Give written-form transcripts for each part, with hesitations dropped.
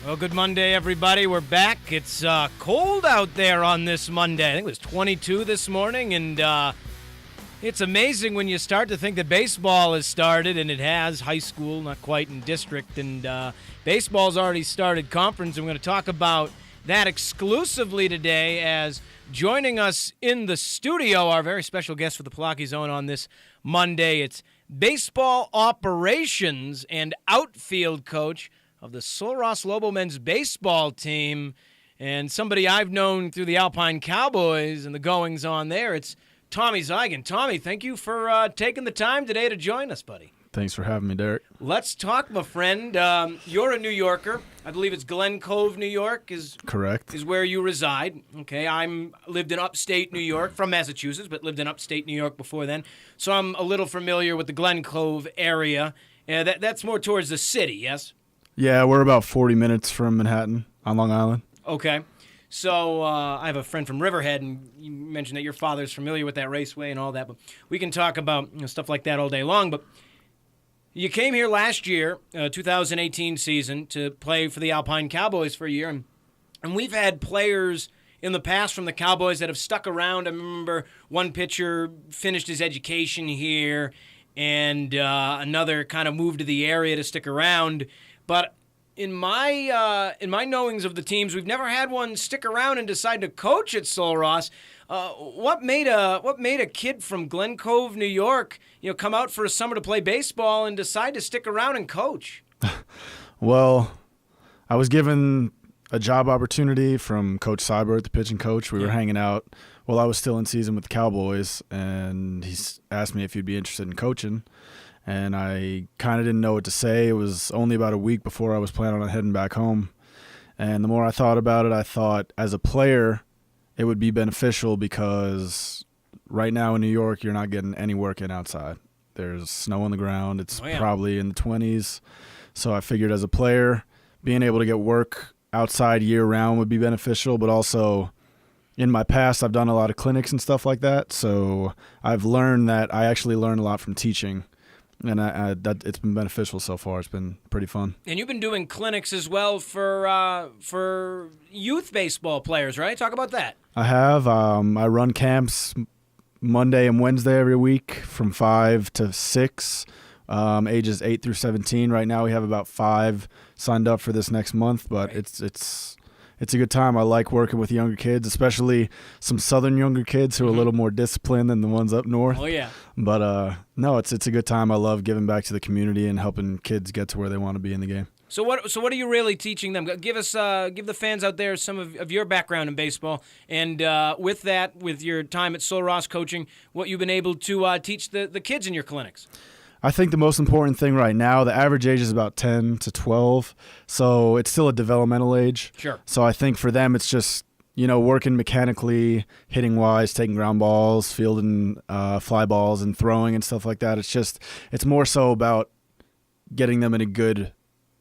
Well, good Monday, everybody. We're back. It's cold out there on this Monday. I think it was 22 this morning, and it's amazing when you start to think that baseball has started, and it has. High school, not quite in district, and baseball's already started conference, and we're going to talk about that exclusively today as joining us in the studio, our very special guest for the Pollacchi Zone on this Monday. It's baseball operations and outfield coach of the Sul Ross Lobo men's baseball team, and somebody I've known through the Alpine Cowboys and the goings-on there. It's Tommy Ziegen. Tommy, thank you for taking the time today to join us, buddy. Thanks for having me, Derek. Let's talk, my friend. You're a New Yorker. I believe it's Glen Cove, New York is Correct. Is where you reside. Okay, lived in upstate New York, from Massachusetts, but lived in upstate New York before then. So I'm a little familiar with the Glen Cove area. That's more towards the city, yes? Yeah, we're about 40 minutes from Manhattan on Long Island. Okay. So I have a friend from Riverhead, and you mentioned that your father's familiar with that raceway and all that, but we can talk about stuff like that all day long. But you came here last year, 2018 season, to play for the Alpine Cowboys for a year, and we've had players in the past from the Cowboys that have stuck around. I remember one pitcher finished his education here, and another kind of moved to the area to stick around. But in my knowings of the teams, we've never had one stick around and decide to coach at Sul Ross. What made a kid from Glen Cove, New York, come out for a summer to play baseball and decide to stick around and coach? Well, I was given a job opportunity from Coach Seibert, the pitching coach. We were hanging out while I was still in season with the Cowboys, and he asked me if he'd be interested in coaching. And I kind of didn't know what to say. It was only about a week before I was planning on heading back home. And the more I thought about it, I thought as a player it would be beneficial because right now in New York you're not getting any work in outside. There's snow on the ground. It's probably in the 20s. So I figured as a player, being able to get work outside year-round would be beneficial, but also in my past I've done a lot of clinics and stuff like that. So I've learned that I actually learn a lot from teaching. And that it's been beneficial so far. It's been pretty fun. And you've been doing clinics as well for youth baseball players, right? Talk about that. I have. I run camps Monday and Wednesday every week from 5 to 6, ages 8 through 17. Right now we have about 5 signed up for this next month, but it's a good time. I like working with younger kids, especially some southern younger kids who are a little more disciplined than the ones up north. Oh, yeah. But, no, it's a good time. I love giving back to the community and helping kids get to where they want to be in the game. So what are you really teaching them? Give the fans out there some of your background in baseball, and with that, with your time at Sul Ross coaching, what you've been able to teach the kids in your clinics. I think the most important thing right now, the average age is about 10 to 12, so it's still a developmental age. Sure. So I think for them it's just, working mechanically, hitting-wise, taking ground balls, fielding fly balls and throwing and stuff like that. It's more so about getting them in a good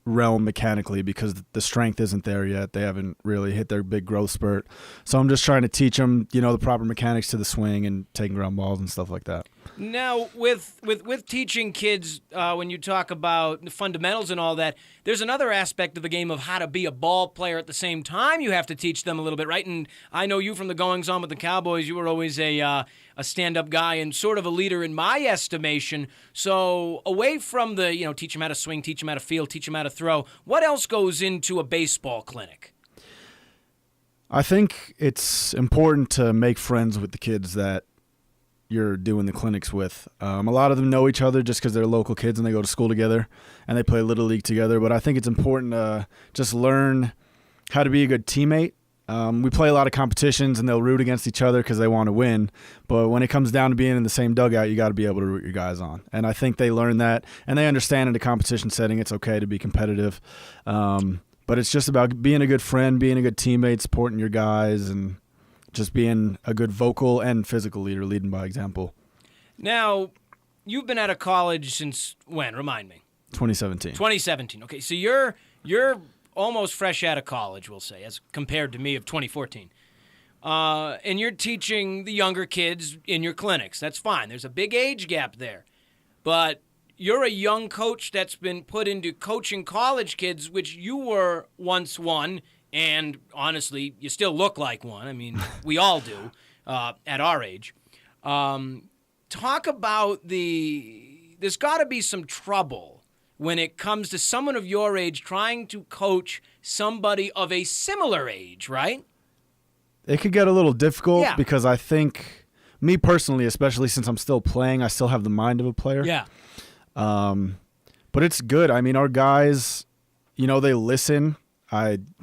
realm mechanically because the strength isn't there yet. They haven't really hit their big growth spurt. So I'm just trying to teach them, the proper mechanics to the swing and taking ground balls and stuff like that. Now, with teaching kids, when you talk about the fundamentals and all that, there's another aspect of the game of how to be a ball player at the same time. You have to teach them a little bit, right? And I know you from the goings-on with the Cowboys. You were always a stand-up guy and sort of a leader in my estimation. So away from the, teach them how to swing, teach them how to field, teach them how to throw, what else goes into a baseball clinic? I think it's important to make friends with the kids that you're doing the clinics with. A lot of them know each other just because they're local kids and they go to school together and they play Little League together. But I think it's important to just learn how to be a good teammate. We play a lot of competitions and they'll root against each other because they want to win. But when it comes down to being in the same dugout, you got to be able to root your guys on. And I think they learn that and they understand in a competition setting it's okay to be competitive. But it's just about being a good friend, being a good teammate, supporting your guys, and just being a good vocal and physical leader, leading by example. Now, you've been out of college since when? Remind me. 2017. 2017. Okay, so you're almost fresh out of college, we'll say, as compared to me of 2014. And you're teaching the younger kids in your clinics. That's fine. There's a big age gap there. But you're a young coach that's been put into coaching college kids, which you were once one, and honestly, you still look like one. I mean, we all do at our age. Talk about there's got to be some trouble when it comes to someone of your age trying to coach somebody of a similar age, right? It could get a little difficult Yeah. because I think, me personally, especially since I'm still playing, I still have the mind of a player. Yeah. But it's good. I mean, our guys, they listen.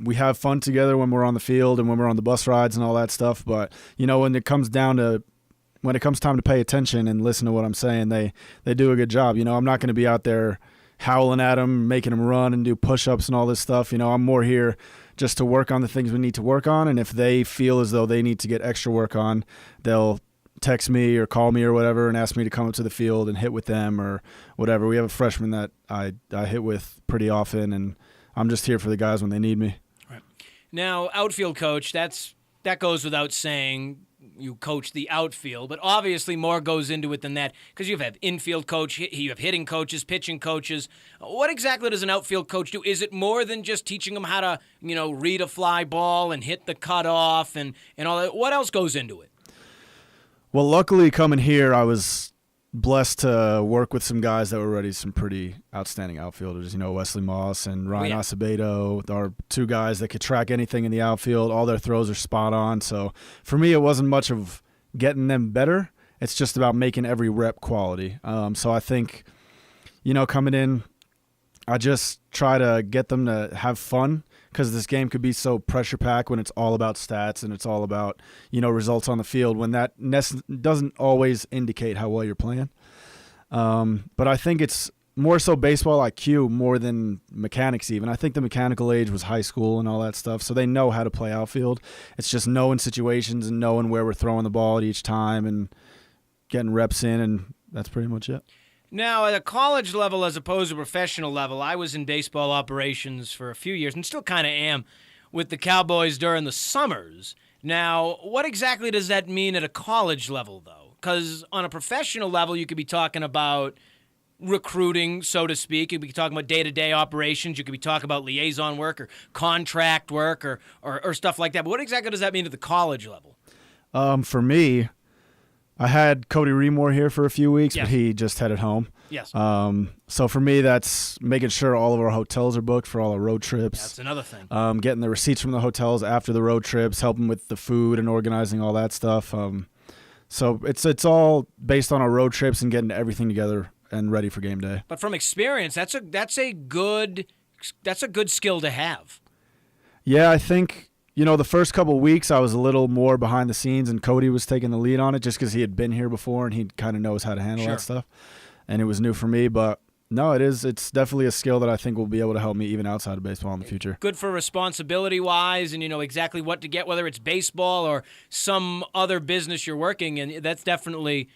We have fun together when we're on the field and when we're on the bus rides and all that stuff. But, when it comes time to pay attention and listen to what I'm saying, they do a good job. I'm not going to be out there howling at them, making them run and do push-ups and all this stuff. I'm more here just to work on the things we need to work on. And if they feel as though they need to get extra work on, they'll text me or call me or whatever and ask me to come up to the field and hit with them or whatever. We have a freshman that I hit with pretty often, and I'm just here for the guys when they need me. Right. Now, outfield coach, that goes without saying. You coach the outfield, but obviously more goes into it than that because you have infield coach, you have hitting coaches, pitching coaches. What exactly does an outfield coach do? Is it more than just teaching them how to, read a fly ball and hit the cutoff and all that? What else goes into it? Well, luckily coming here, I was blessed to work with some guys that were already some pretty outstanding outfielders. Wesley Moss and Ryan Acevedo are two guys that could track anything in the outfield. All their throws are spot on. So for me, it wasn't much of getting them better. It's just about making every rep quality. So I think, coming in, I just try to get them to have fun because this game could be so pressure-packed when it's all about stats and it's all about, results on the field when that doesn't always indicate how well you're playing. But I think it's more so baseball IQ more than mechanics even. I think the mechanical age was high school and all that stuff, so they know how to play outfield. It's just knowing situations and knowing where we're throwing the ball at each time and getting reps in, and that's pretty much it. Now, at a college level as opposed to professional level, I was in baseball operations for a few years and still kind of am with the Cowboys during the summers. Now, what exactly does that mean at a college level, though? Because on a professional level, you could be talking about recruiting, so to speak. You could be talking about day-to-day operations. You could be talking about liaison work or contract work or stuff like that. But what exactly does that mean at the college level? For me, I had Cody Remore here for a few weeks, Yes. but he just headed home. Yes. So for me, that's making sure all of our hotels are booked for all our road trips. That's another thing. Getting the receipts from the hotels after the road trips, helping with the food and organizing all that stuff. So it's all based on our road trips and getting everything together and ready for game day. But from experience, that's a good skill to have. Yeah, I think, the first couple of weeks I was a little more behind the scenes and Cody was taking the lead on it just because he had been here before and he kind of knows how to handle that stuff. And it was new for me, but no, it's definitely a skill that I think will be able to help me even outside of baseball in the future. Good for responsibility-wise and you know exactly what to get, whether it's baseball or some other business you're working in. That's definitely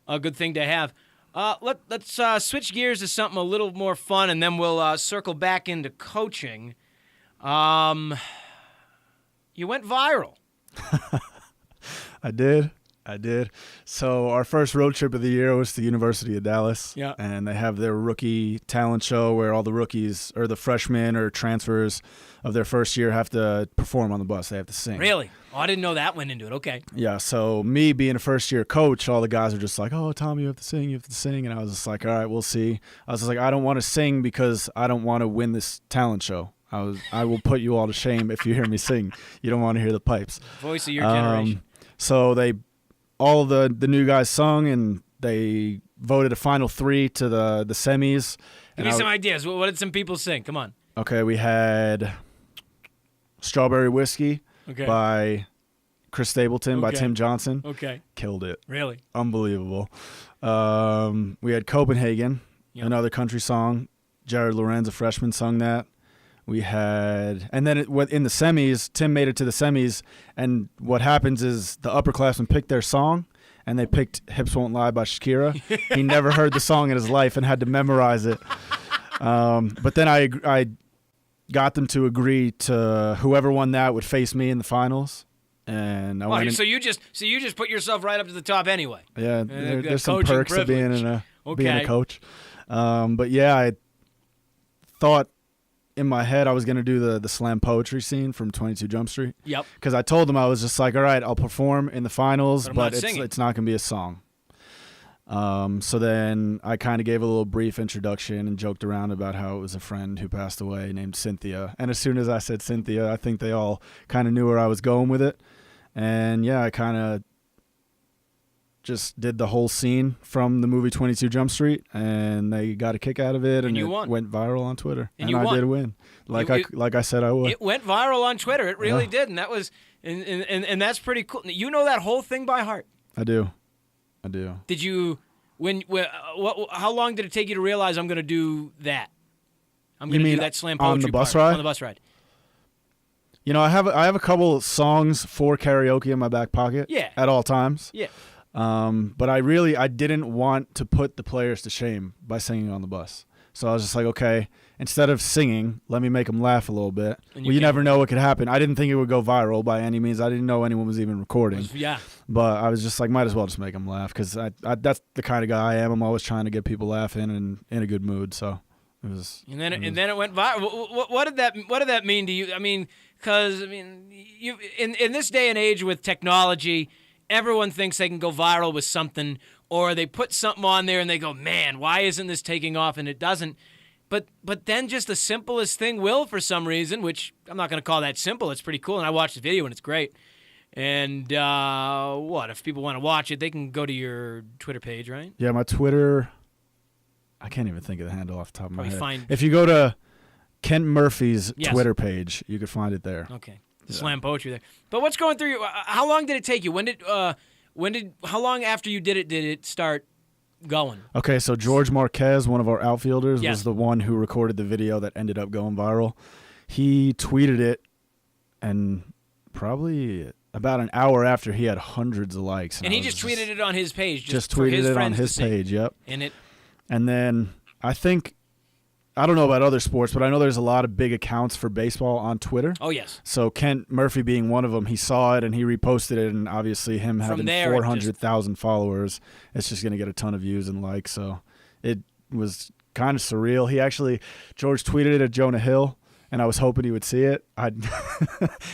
a good thing to have. Let's switch gears to something a little more fun, and then we'll circle back into coaching. You went viral. I did. So our first road trip of the year was to the University of Dallas. Yeah. And they have their rookie talent show where all the rookies or the freshmen or transfers of their first year have to perform on the bus. They have to sing. Really? Oh, I didn't know that went into it. Okay. Yeah, so me being a first-year coach, all the guys are just like, oh, Tom, you have to sing. And I was just like, all right, we'll see. I was just like, I don't want to sing because I don't want to win this talent show. I will put you all to shame if you hear me sing. You don't want to hear the pipes. Voice of your generation. So all the new guys sung, and they voted a final three to the semis. Give me some ideas. What did some people sing? Come on. Okay, we had Strawberry Whiskey by Chris Stapleton, by Tim Johnson. Okay. Killed it. Really? Unbelievable. We had Copenhagen, another country song. Jared Lorenz, a freshman, sung that. We had, and then in the semis, Tim made it to the semis, and what happens is the upperclassmen picked their song, and they picked Hips Won't Lie by Shakira. He never heard the song in his life and had to memorize it. But then I got them to agree to whoever won that would face me in the finals. And I went so you just put yourself right up to the top anyway. Yeah, there's some perks of being a coach. But yeah, I thought in my head I was going to do the slam poetry scene from 22 Jump Street. Yep. Because I told them I was just like, all right, I'll perform in the finals, but it's not going to be a song. So then I kind of gave a little brief introduction and joked around about how it was a friend who passed away named Cynthia. And as soon as I said Cynthia, I think they all kind of knew where I was going with it. And yeah, I kind of just did the whole scene from the movie 22 Jump Street, and they got a kick out of it, and you it won. Went viral on Twitter. And you I won. did win, like I said I would. It went viral on Twitter. It really did, and that was and that's pretty cool. You know that whole thing by heart. I do. Did you? How long did it take you to realize I'm going to do that? I'm going to do that slam poetry on the bus part, ride? On the bus ride. You know, I have a couple songs for karaoke in my back pocket. Yeah. At all times. Yeah. But I didn't want to put the players to shame by singing on the bus. So I was just like, okay, instead of singing, let me make them laugh a little bit. You never know what could happen. I didn't think it would go viral by any means. I didn't know anyone was even recording. Yeah. But I was just like, might as well just make them laugh, because that's the kind of guy I am. I'm always trying to get people laughing and in a good mood. So it was. And then it went viral. What did that mean to you? I mean, because you in this day and age with technology, everyone thinks they can go viral with something, or they put something on there and they go, man, why isn't this taking off? And it doesn't. But then just the simplest thing will, for some reason, which I'm not going to call that simple. It's pretty cool, and I watched the video, and it's great. And if people want to watch it, they can go to your Twitter page, right? Yeah, my Twitter, I can't even think of the handle off the top of my head. If you go to Kent Murphy's Twitter page, you can find it there. Okay. Slam poetry there. But what's going through you? How long did it take you? How long after you did it start going? Okay, so George Marquez, one of our outfielders, was the one who recorded the video that ended up going viral. He tweeted it, and probably about an hour after, he had hundreds of likes. And he just tweeted it on his page. Just tweeted it on his page, yep. And then I think, I don't know about other sports, but I know there's a lot of big accounts for baseball on Twitter. Oh, yes. So Kent Murphy being one of them, he saw it and he reposted it, and obviously him having 400,000 followers, it's just going to get a ton of views and likes. So it was kind of surreal. George tweeted it at Jonah Hill, and I was hoping he would see it.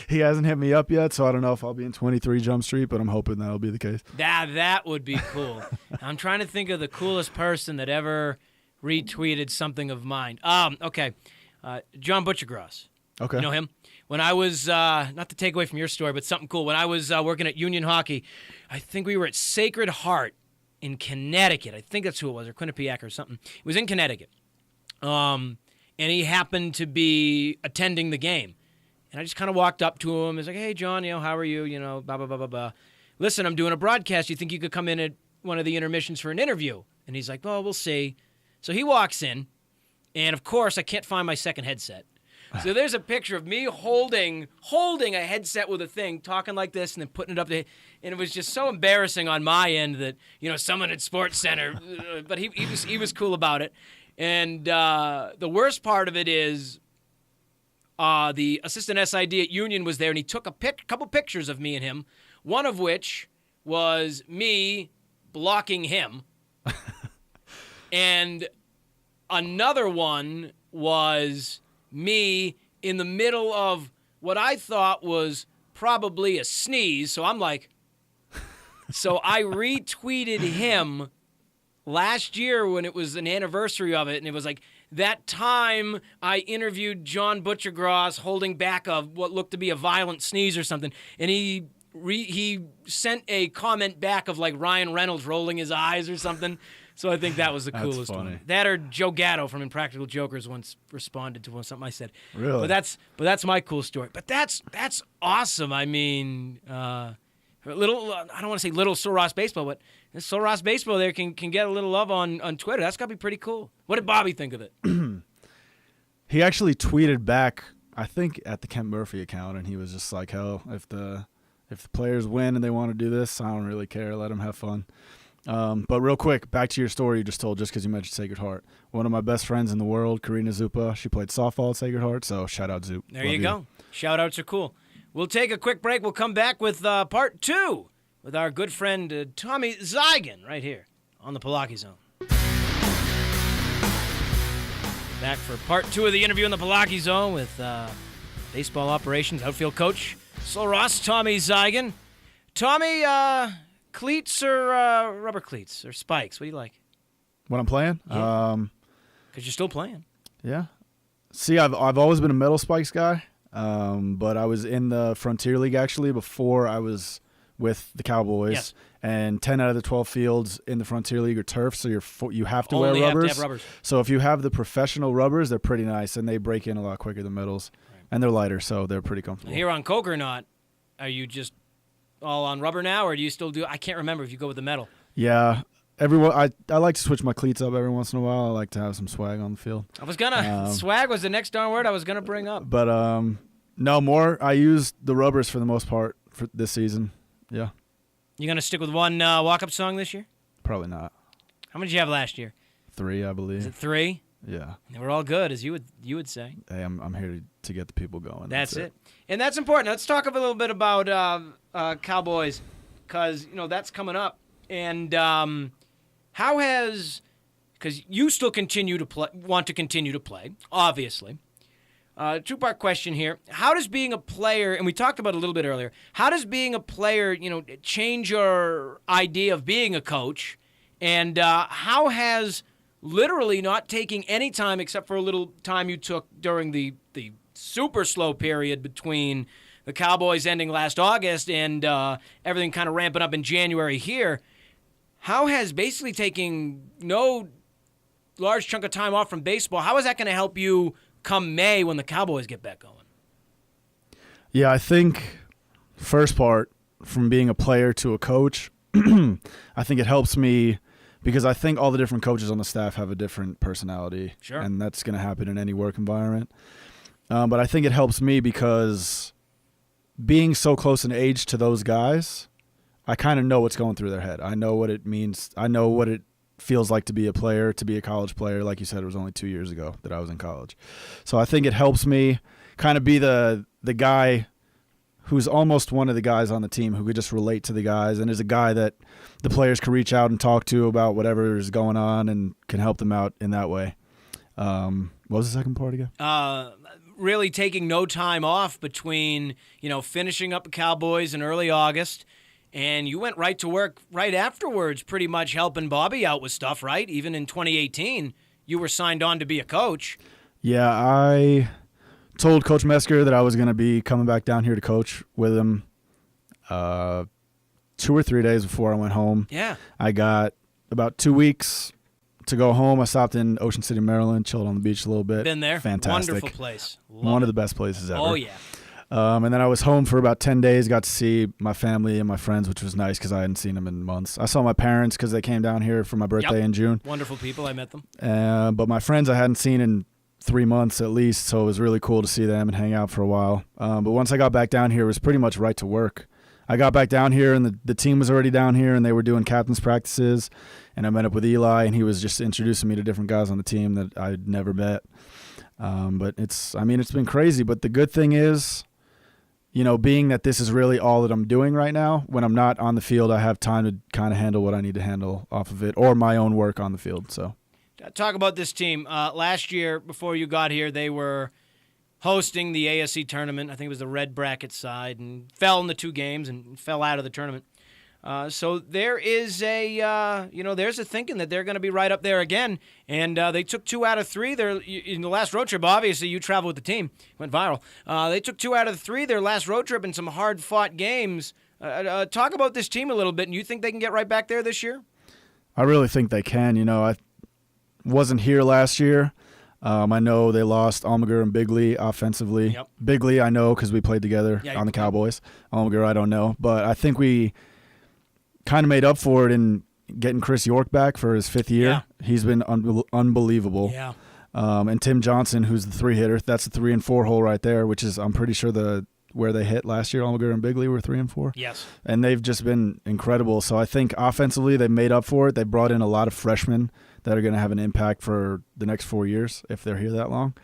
He hasn't hit me up yet, so I don't know if I'll be in 23 Jump Street, but I'm hoping that'll be the case. That would be cool. I'm trying to think of the coolest person that ever retweeted something of mine. Okay. John Butchergross. Okay. You know him? When I was, not to take away from your story, but something cool. When I was working at Union Hockey, I think we were at Sacred Heart in Connecticut. I think that's who it was, or Quinnipiac or something. It was in Connecticut. And he happened to be attending the game. And I just kind of walked up to him. I was like, hey, John, how are you? Blah, blah, blah, blah, blah. Listen, I'm doing a broadcast. You think you could come in at one of the intermissions for an interview? And he's like, well, we'll see. So he walks in, and of course, I can't find my second headset. So there's a picture of me holding a headset with a thing, talking like this, and then putting it up there. And it was just so embarrassing on my end that, someone at Sports Center, but he was cool about it. And the worst part of it is the assistant SID at Union was there, and he took a couple pictures of me and him, one of which was me blocking him. And another one was me in the middle of what I thought was probably a sneeze. So I'm like, so I retweeted him last year when it was an anniversary of it. And it was like, that time I interviewed John Butchergross holding back what looked to be a violent sneeze or something. And he sent a comment back of like Ryan Reynolds rolling his eyes or something. So I think that was the coolest one. That or Joe Gatto from Impractical Jokers once responded to something I said. Really? But that's my cool story. But that's awesome. I mean, I don't want to say little Sil Ross baseball, but Sil Ross baseball there can get a little love on Twitter. That's got to be pretty cool. What did Bobby think of it? He actually tweeted back, I think, at the Kent Murphy account, and he was just like, hell, if the players win and they want to do this, I don't really care. Let them have fun. But real quick, back to your story you just told, just because you mentioned Sacred Heart. One of my best friends in the world, Karina Zupa, she played softball at Sacred Heart, so shout out Zup. There you go. Shout outs are cool. We'll take a quick break. We'll come back with part 2 with our good friend Tommy Ziegen right here on the Pollacchi Zone. Back for part 2 of the interview in the Pollacchi Zone with baseball operations outfield coach Slow Ross, Tommy Ziegen. Tommy, cleats or rubber cleats or spikes? What do you like? When I'm playing? Yeah. Because you're still playing. Yeah. See, I've always been a metal spikes guy, but I was in the Frontier League actually before I was with the Cowboys. Yes. And 10 out of the 12 fields in the Frontier League are turf, so you have to Only wear have to rubbers. have rubbers. So if you have the professional rubbers, they're pretty nice, and they break in a lot quicker than metals. Right. And they're lighter, so they're pretty comfortable. Here on Coke or not, are you just all on rubber now, or do you still do? I can't remember if you go with the metal. Yeah. I like to switch my cleats up every once in a while. I like to have some swag on the field. I was gonna swag was the next darn word I was gonna bring up. But no more. I used the rubbers for the most part for this season. Yeah. You gonna stick with one walk-up song this year? Probably not. How many did you have last year? 3, I believe. Is it 3? Yeah. They were all good, as you would say. Hey, I'm here to get the people going. That's it. And that's important. Let's talk a little bit about Cowboys, because that's coming up. And how has, because you still want to continue to play, obviously. Two-part question here. How does being a player, and we talked about it a little bit earlier, how does being a player, change your idea of being a coach? And how has literally not taking any time except for a little time you took during the super slow period between the Cowboys ending last August and everything kind of ramping up in January here, how has basically taking no large chunk of time off from baseball, how is that going to help you come May when the Cowboys get back going? Yeah, I think first part, from being a player to a coach, I think it helps me because I think all the different coaches on the staff have a different personality. Sure. And that's going to happen in any work environment. But I think it helps me because being so close in age to those guys, I kind of know what's going through their head. I know what it means. I know what it feels like to be a player, to be a college player. Like you said, it was only 2 years ago that I was in college. So I think it helps me kind of be the guy who's almost one of the guys on the team who could just relate to the guys and is a guy that the players can reach out and talk to about whatever is going on and can help them out in that way. What was the second part again? Really taking no time off between, finishing up the Cowboys in early August, and you went right to work right afterwards, pretty much helping Bobby out with stuff, right? Even in 2018, you were signed on to be a coach. Yeah, I told Coach Mesker that I was going to be coming back down here to coach with him 2 or 3 days before I went home. Yeah. I got about 2 weeks to go home. I stopped in Ocean City, Maryland, chilled on the beach a little bit. Been there. Fantastic. Wonderful place. One of the best places ever. Oh, yeah. And then I was home for about 10 days, got to see my family and my friends, which was nice because I hadn't seen them in months. I saw my parents because they came down here for my birthday in June. Wonderful people. I met them. But my friends I hadn't seen in 3 months at least, so it was really cool to see them and hang out for a while. But once I got back down here, it was pretty much right to work. I got back down here, and the team was already down here, and they were doing captain's practices. And I met up with Eli, and he was just introducing me to different guys on the team that I'd never met. But it's been crazy. But the good thing is, being that this is really all that I'm doing right now, when I'm not on the field, I have time to kind of handle what I need to handle off of it or my own work on the field. So, talk about this team. Last year, before you got here, they were hosting the ASC tournament. I think it was the red bracket side, and fell in the 2 games and fell out of the tournament. So there is there's a thinking that they're going to be right up there again. And they took 2 out of 3. In the last road trip, obviously, you traveled with the team. Went viral. They took 2 out of 3 their last road trip in some hard-fought games. Talk about this team a little bit, and you think they can get right back there this year? I really think they can. I wasn't here last year. I know they lost Almaguer and Bigley offensively. Yep. Bigley, I know because we played together on the Cowboys. Almaguer, I don't know. But I think we kind of made up for it in getting Chris York back for his 5th year. Yeah. He's been unbelievable. Yeah. And Tim Johnson, who's the 3 hitter, that's the 3 and 4 hole right there, which is I'm pretty sure where they hit last year, Almaguer and Bigley were 3 and 4. Yes. And they've just been incredible. So I think offensively they made up for it. They brought in a lot of freshmen that are going to have an impact for the next 4 years if they're here that long.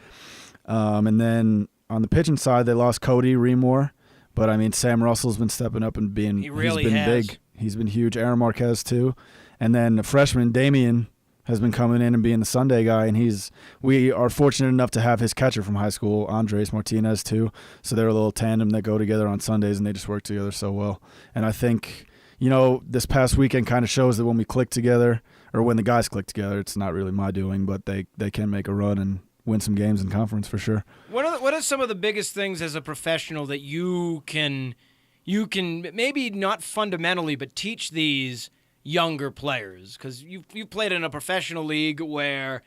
And then on the pitching side, they lost Cody Remore. But, Sam Russell's been stepping up and he's been big. He's been huge. Aaron Marquez, too. And then the freshman, Damian, has been coming in and being the Sunday guy, and we are fortunate enough to have his catcher from high school, Andres Martinez, too. So they're a little tandem that go together on Sundays, and they just work together so well. And I think, this past weekend kind of shows that when we click together, or when the guys click together, it's not really my doing, but they can make a run and win some games in conference for sure. What are some of the biggest things as a professional that you can maybe not fundamentally, but teach these younger players? Because you've played in a professional league where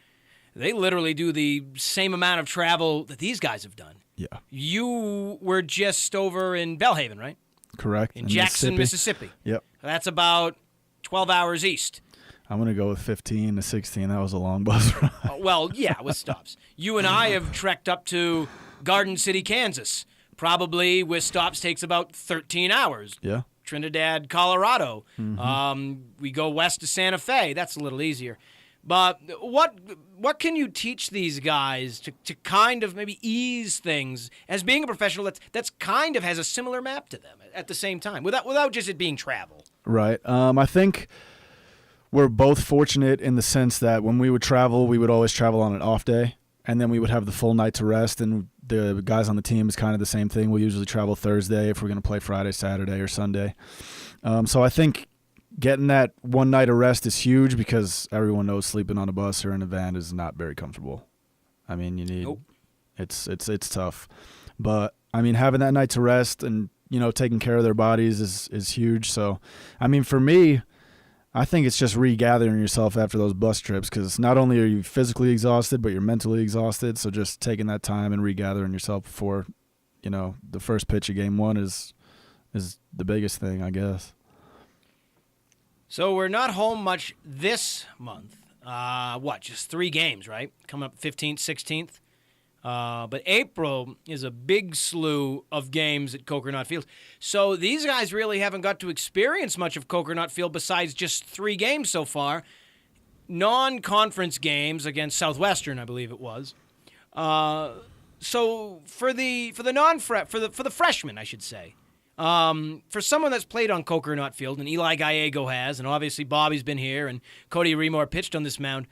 they literally do the same amount of travel that these guys have done. Yeah. You were just over in Belhaven, right? Correct. In Jackson, Mississippi. Yep. That's about 12 hours east. I'm going to go with 15 to 16. That was a long bus ride. Well, yeah, with stops. You and I have trekked up to Garden City, Kansas. Probably with stops takes about 13 hours. Yeah. Trinidad, Colorado. Mm-hmm. We go west to Santa Fe. That's a little easier. But what can you teach these guys to kind of maybe ease things as being a professional that's kind of has a similar map to them at the same time without just it being travel? Right. I think we're both fortunate in the sense that when we would travel, we would always travel on an off day, and then we would have the full night to rest. And the guys on the team is kind of the same thing. We usually travel Thursday if we're going to play Friday, Saturday, or Sunday. So I think getting that one night of rest is huge because everyone knows sleeping on a bus or in a van is not very comfortable. I mean, you need it's tough. But I mean, having that night to rest and taking care of their bodies is huge. So I mean, for me, I think it's just regathering yourself after those bus trips because not only are you physically exhausted, but you're mentally exhausted. So just taking that time and regathering yourself before, the first pitch of game one is the biggest thing, I guess. So we're not home much this month. Just 3 games, right? Coming up 15th, 16th. But April is a big slew of games at Coconut Field. So these guys really haven't got to experience much of Coconut Field besides just 3 games so far. Non-conference games against Southwestern, I believe it was. So for the freshmen, I should say. For someone that's played on Coconut Field, and Eli Gallego has, and obviously Bobby's been here, and Cody Remore pitched on this mound.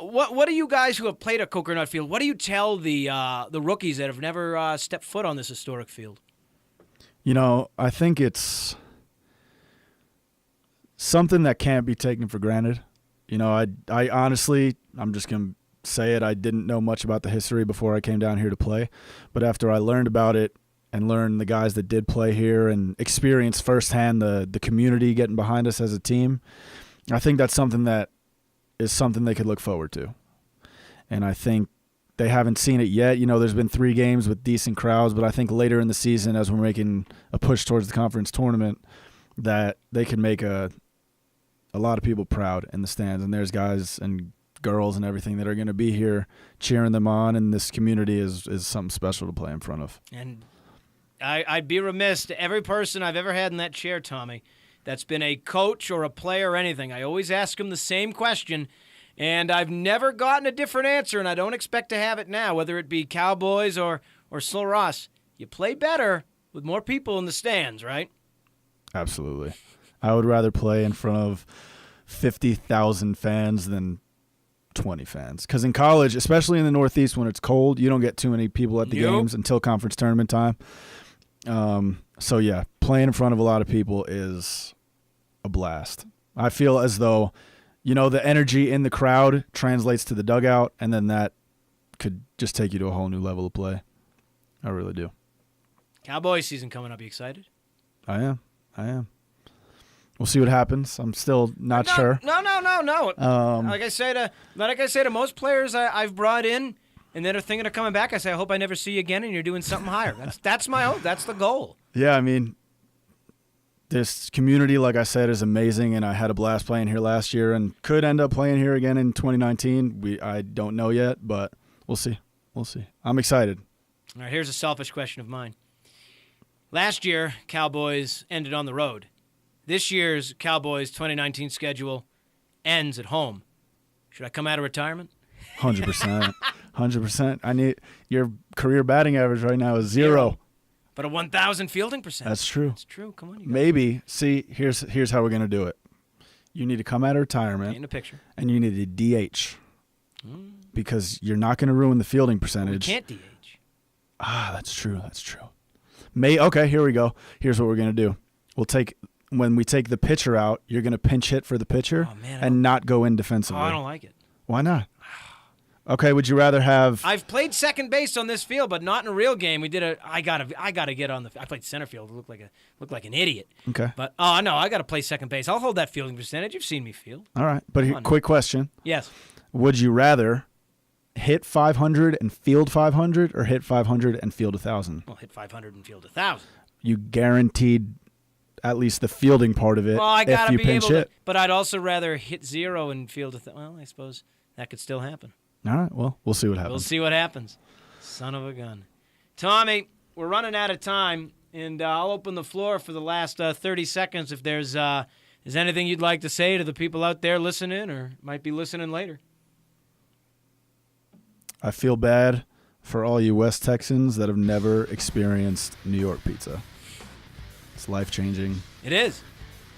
What do you guys who have played at Coconut Field? What do you tell the rookies that have never stepped foot on this historic field? I think it's something that can't be taken for granted. I honestly, I'm just gonna say it. I didn't know much about the history before I came down here to play, but after I learned about it and learned the guys that did play here and experienced firsthand the community getting behind us as a team, I think that's something that is something they could look forward to. And I think they haven't seen it yet. There's been 3 games with decent crowds, but I think later in the season, as we're making a push towards the conference tournament, that they can make a lot of people proud in the stands. And there's guys and girls and everything that are going to be here cheering them on, and this community is something special to play in front of. And I'd be remiss to every person I've ever had in that chair, Tommy, that's been a coach or a player or anything. I always ask them the same question, and I've never gotten a different answer, and I don't expect to have it now, whether it be Cowboys or Sul Ross. You play better with more people in the stands, right? Absolutely. I would rather play in front of 50,000 fans than 20 fans. Because in college, especially in the Northeast when it's cold, you don't get too many people at the games until conference tournament time. So, yeah, playing in front of a lot of people is a blast. I feel as though, the energy in the crowd translates to the dugout, and then that could just take you to a whole new level of play. I really do. Cowboy season coming up. You excited? I am. We'll see what happens. I'm still not sure. No. Like I say to most players I've brought in, and that are thinking of coming back, I say, I hope I never see you again, and you're doing something higher. That's my hope. That's the goal. Yeah, I mean, this community, like I said, is amazing, and I had a blast playing here last year, and could end up playing here again in 2019. I don't know yet, but we'll see. I'm excited. All right, here's a selfish question of mine. Last year, Cowboys ended on the road. This year's Cowboys 2019 schedule ends at home. Should I come out of retirement? 100%. 100%. I need your career batting average right now is 0. But a 1,000 fielding percentage. That's true. That's true. Come on, you guys. Maybe. See, here's how we're gonna do it. You need to come out of retirement. In the picture. And you need a DH. Because you're not going to ruin the fielding percentage. We can't DH. That's true. Okay, here we go. Here's what we're going to do. When we take the pitcher out, you're going to pinch hit for the pitcher and not go in defensively. I don't like it. Why not? Okay, would you rather have... I've played second base on this field, but not in a real game. I gotta get on the... I played center field. Looked like an idiot. Okay. But, no, I got to play second base. I'll hold that fielding percentage. You've seen me field. All right, but quick question. Yes. Would you rather hit 500 and field 500 or hit 500 and field 1,000? Well, hit 500 and field 1,000. You guaranteed at least the fielding part of it if you pinch hit. But I'd also rather hit 0 and field 1,000. Well, I suppose that could still happen. All right, well, we'll see what happens. We'll see what happens. Son of a gun. Tommy, we're running out of time, and I'll open the floor for the last 30 seconds if there's anything you'd like to say to the people out there listening or might be listening later. I feel bad for all you West Texans that have never experienced New York pizza. It's life-changing. It is.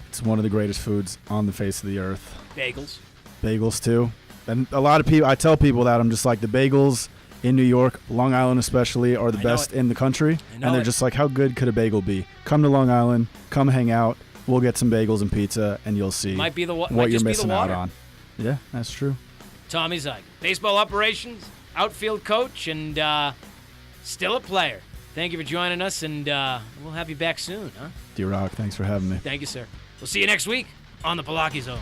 It's one of the greatest foods on the face of the earth. Bagels. Bagels, too. And a lot of people, I tell people that, I'm just like, the bagels in New York, Long Island especially, are the best in the country. And they're just like, how good could a bagel be? Come to Long Island, come hang out, we'll get some bagels and pizza, and you'll see what you're missing out on. Yeah, that's true. Tommy Ziegen, baseball operations, outfield coach, and still a player. Thank you for joining us, and we'll have you back soon, huh? D-Rock, thanks for having me. Thank you, sir. We'll see you next week on the Pollacchi Zone.